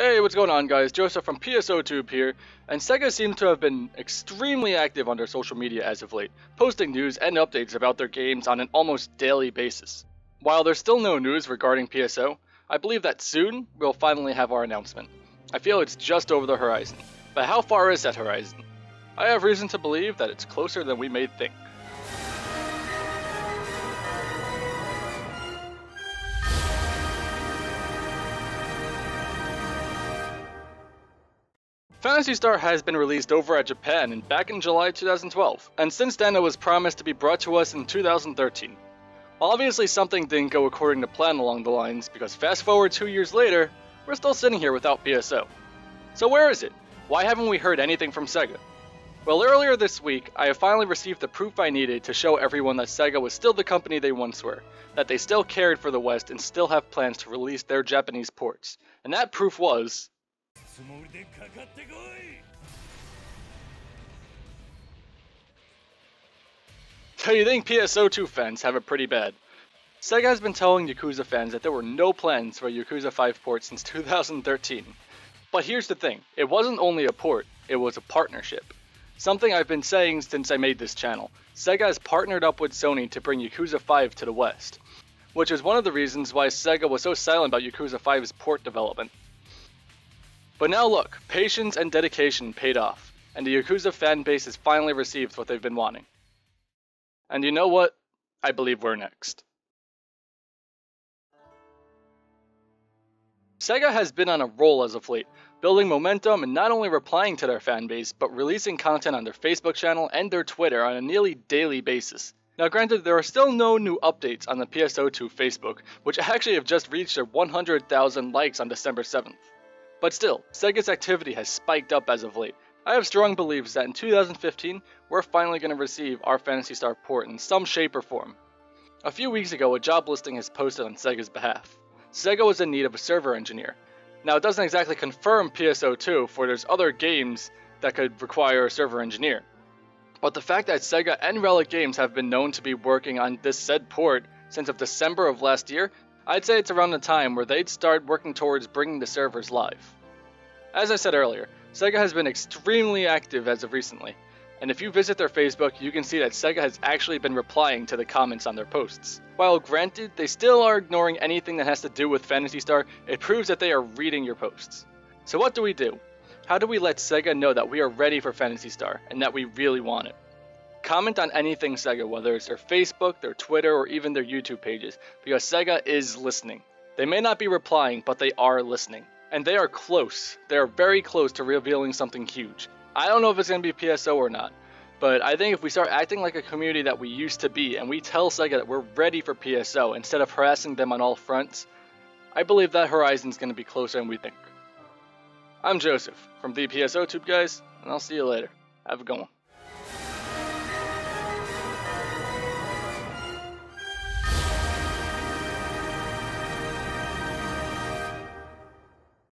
Hey, what's going on guys? Joseph from PSO2 here, and Sega seems to have been extremely active on their social media as of late, posting news and updates about their games on an almost daily basis. While there's still no news regarding PSO, I believe that soon we'll finally have our announcement. I feel it's just over the horizon, but how far is that horizon? I have reason to believe that it's closer than we may think. Phantasy Star has been released over at Japan back in July 2012, and since then it was promised to be brought to us in 2013. Obviously something didn't go according to plan along the lines, because fast forward 2 years later, we're still sitting here without PSO. So where is it? Why haven't we heard anything from Sega? Well, earlier this week, I have finally received the proof I needed to show everyone that Sega was still the company they once were, that they still cared for the West and still have plans to release their Japanese ports. And that proof was... So you think PSO2 fans have it pretty bad? Sega has been telling Yakuza fans that there were no plans for a Yakuza 5 port since 2013. But here's the thing, it wasn't only a port, it was a partnership. Something I've been saying since I made this channel. Sega has partnered up with Sony to bring Yakuza 5 to the West, which is one of the reasons why Sega was so silent about Yakuza 5's port development. But now look, patience and dedication paid off, and the Yakuza fan base has finally received what they've been wanting. And you know what? I believe we're next. Sega has been on a roll as of late, building momentum and not only replying to their fan base, but releasing content on their Facebook channel and their Twitter on a nearly daily basis. Now granted, there are still no new updates on the PSO2 Facebook, which actually have just reached their 100,000 likes on December 7th. But still, Sega's activity has spiked up as of late. I have strong beliefs that in 2015, we're finally going to receive our Phantasy Star port in some shape or form. A few weeks ago, a job listing has posted on Sega's behalf. Sega was in need of a server engineer. Now it doesn't exactly confirm PSO2, for there's other games that could require a server engineer. But the fact that Sega and Relic Games have been known to be working on this said port since of December of last year, I'd say it's around the time where they'd start working towards bringing the servers live. As I said earlier, Sega has been extremely active as of recently, and if you visit their Facebook, you can see that Sega has actually been replying to the comments on their posts. While granted, they still are ignoring anything that has to do with Phantasy Star, it proves that they are reading your posts. So what do we do? How do we let Sega know that we are ready for Phantasy Star, and that we really want it? Comment on anything Sega, whether it's their Facebook, their Twitter, or even their YouTube pages, because Sega is listening. They may not be replying, but they are listening. And they are close. They are very close to revealing something huge. I don't know if it's going to be PSO or not, but I think if we start acting like a community that we used to be, and we tell Sega that we're ready for PSO instead of harassing them on all fronts, I believe that horizon's going to be closer than we think. I'm Joseph, from the PSO Tube guys, and I'll see you later. Have a good one.